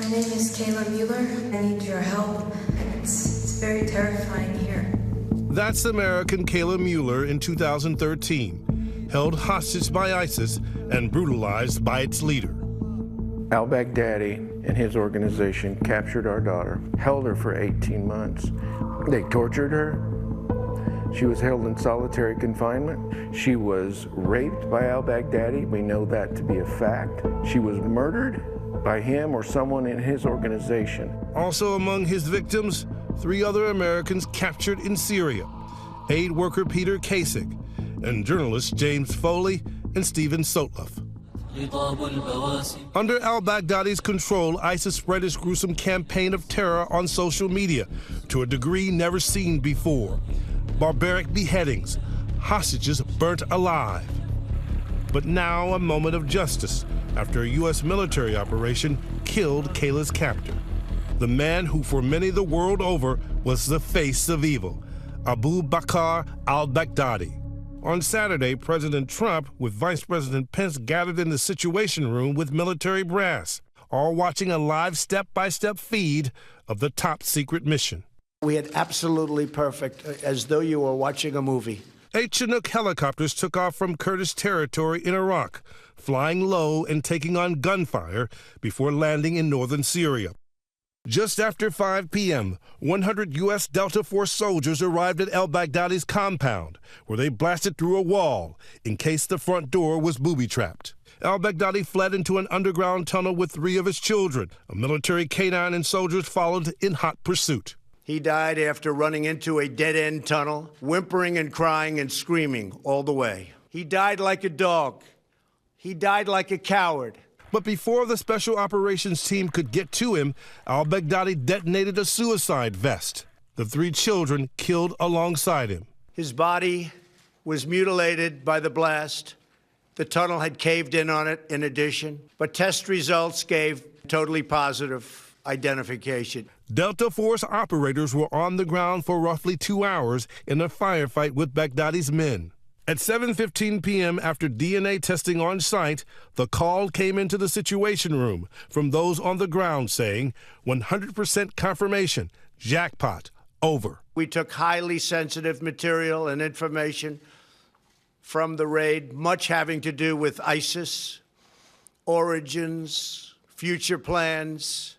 My name is Kayla Mueller. I need your help. It's very terrifying here. That's American Kayla Mueller in 2013, held hostage by ISIS and brutalized by its leader. Al-Baghdadi and his organization captured our daughter, held her for 18 months. They tortured her. She was held in solitary confinement. She was raped by al-Baghdadi. We know that to be a fact. She was murdered by him or someone in his organization. Also among his victims, 3 other Americans captured in Syria: aid worker Peter Kasich and journalists James Foley and Stephen Sotloff. Under al-Baghdadi's control, ISIS spread its gruesome campaign of terror on social media to a degree never seen before. Barbaric beheadings, hostages burnt alive. But now a moment of justice after a U.S. military operation killed Kayla's captor, the man who for many the world over was the face of evil, Abu Bakr al-Baghdadi. On Saturday, President Trump with Vice President Pence gathered in the Situation Room with military brass, all watching a live step-by-step feed of the top-secret mission. We had absolutely perfect, as though you were watching a movie. 8 Chinook helicopters took off from Kurdish territory in Iraq, flying low and taking on gunfire before landing in northern Syria. Just after 5 p.m., 100 U.S. Delta Force soldiers arrived at al-Baghdadi's compound, where they blasted through a wall in case the front door was booby-trapped. Al-Baghdadi fled into an underground tunnel with 3 of his children. A military canine and soldiers followed in hot pursuit. He died after running into a dead-end tunnel, whimpering and crying and screaming all the way. He died like a dog. He died like a coward. But before the special operations team could get to him, al-Baghdadi detonated a suicide vest. The 3 children killed alongside him. His body was mutilated by the blast. The tunnel had caved in on it in addition, but test results gave totally positive identification. Delta Force operators were on the ground for roughly 2 hours in a firefight with Baghdadi's men. At 7:15 p.m., after DNA testing on site, the call came into the Situation Room from those on the ground saying, 100% confirmation, jackpot, over. We took highly sensitive material and information from the raid, much having to do with ISIS, origins, future plans,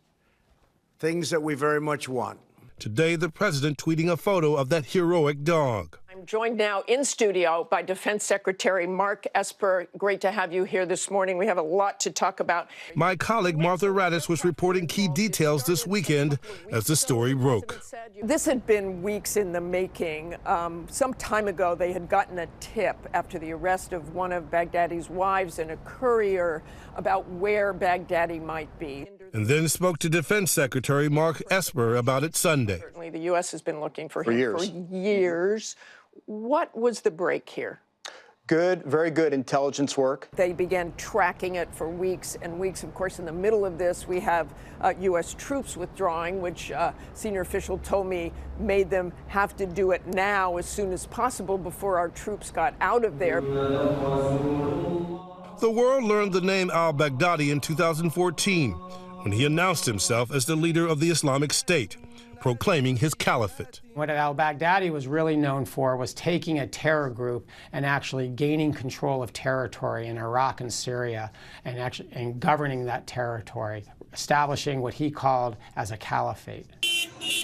things that we very much want. Today, the president tweeting a photo of that heroic dog. I'm joined now in studio by Defense Secretary Mark Esper. Great to have you here this morning. We have a lot to talk about. My colleague Martha Raddatz was reporting key details this weekend as the story broke. This had been weeks in the making. Some time ago, they had gotten a tip after the arrest of one of Baghdadi's wives and a courier about where Baghdadi might be. And then spoke to Defense Secretary Mark Esper about it Sunday. Certainly, the U.S. has been looking for him for years. What was the break here? Good, very good intelligence work. They began tracking it for weeks and weeks. Of course, in the middle of this, we have U.S. troops withdrawing, which a senior official told me made them have to do it now as soon as possible before our troops got out of there. The world learned the name al-Baghdadi in 2014 when he announced himself as the leader of the Islamic State, proclaiming his caliphate. What al-Baghdadi was really known for was taking a terror group and actually gaining control of territory in Iraq and Syria and governing that territory, establishing what he called as a caliphate.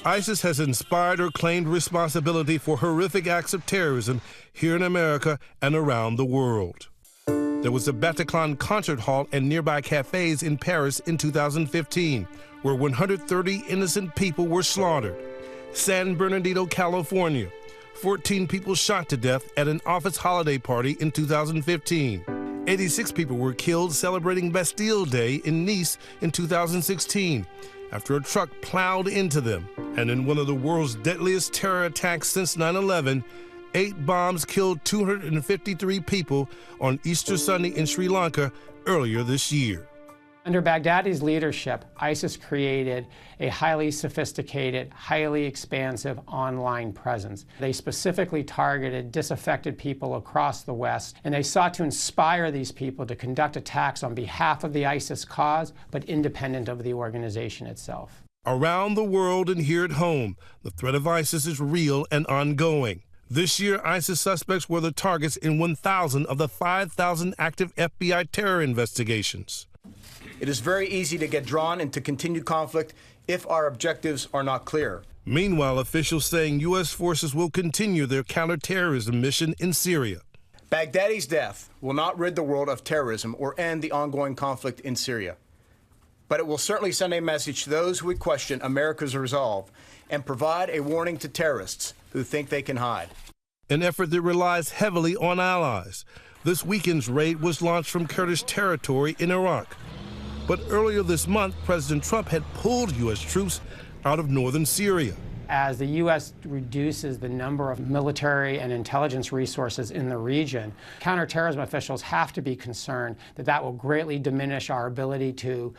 ISIS has inspired or claimed responsibility for horrific acts of terrorism here in America and around the world. There was a Bataclan concert hall and nearby cafes in Paris in 2015, where 130 innocent people were slaughtered. San Bernardino, California, 14 people shot to death at an office holiday party in 2015. 86 people were killed celebrating Bastille Day in Nice in 2016 after a truck plowed into them. And in one of the world's deadliest terror attacks since 9/11, 8 bombs killed 253 people on Easter Sunday in Sri Lanka earlier this year. Under Baghdadi's leadership, ISIS created a highly sophisticated, highly expansive online presence. They specifically targeted disaffected people across the West, and they sought to inspire these people to conduct attacks on behalf of the ISIS cause, but independent of the organization itself. Around the world and here at home, the threat of ISIS is real and ongoing. This year, ISIS suspects were the targets in 1,000 of the 5,000 active FBI terror investigations. It is very easy to get drawn into continued conflict if our objectives are not clear. Meanwhile, officials saying U.S. forces will continue their counterterrorism mission in Syria. Baghdadi's death will not rid the world of terrorism or end the ongoing conflict in Syria. But it will certainly send a message to those who would question America's resolve and provide a warning to terrorists who think they can hide. An effort that relies heavily on allies. This weekend's raid was launched from Kurdish territory in Iraq. But earlier this month, President Trump had pulled U.S. troops out of northern Syria. As the U.S. reduces the number of military and intelligence resources in the region, counterterrorism officials have to be concerned that that will greatly diminish our ability to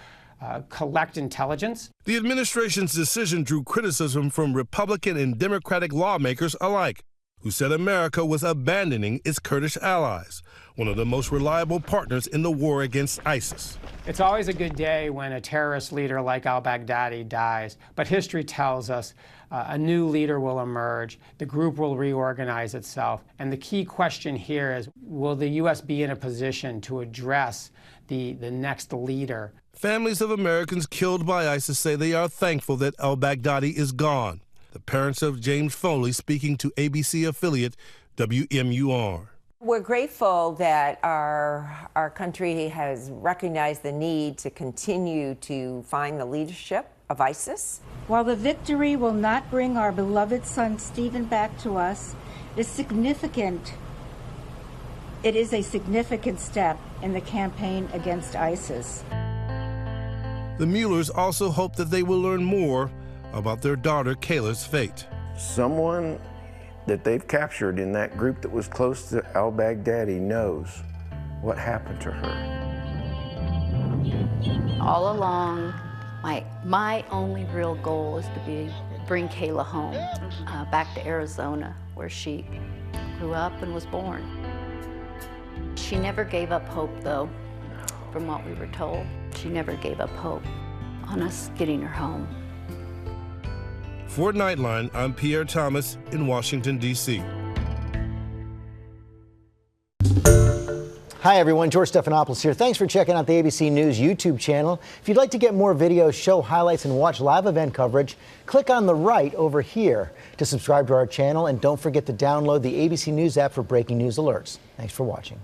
collect intelligence. The administration's decision drew criticism from Republican and Democratic lawmakers alike, who said America was abandoning its Kurdish allies, one of the most reliable partners in the war against ISIS. It's always a good day when a terrorist leader like al-Baghdadi dies, but history tells us a new leader will emerge, the group will reorganize itself, and the key question here is, will the U.S. be in a position to address the next leader? Families of Americans killed by ISIS say they are thankful that al-Baghdadi is gone. The parents of James Foley speaking to ABC affiliate WMUR. We're grateful that our country has recognized the need to continue to find the leadership of ISIS. While the victory will not bring our beloved son Stephen back to us, it is a significant step in the campaign against ISIS. The Muellers also hope that they will learn more about their daughter Kayla's fate. Someone that they've captured in that group that was close to al-Baghdadi knows what happened to her. All along, my only real goal is to bring Kayla home, back to Arizona, where she grew up and was born. She never gave up hope, though, from what we were told. She never gave up hope on us getting her home. For Nightline, I'm Pierre Thomas in Washington, D.C. Hi, everyone. George Stephanopoulos here. Thanks for checking out the ABC News YouTube channel. If you'd like to get more videos, show highlights, and watch live event coverage, click on the right over here to subscribe to our channel. And don't forget to download the ABC News app for breaking news alerts. Thanks for watching.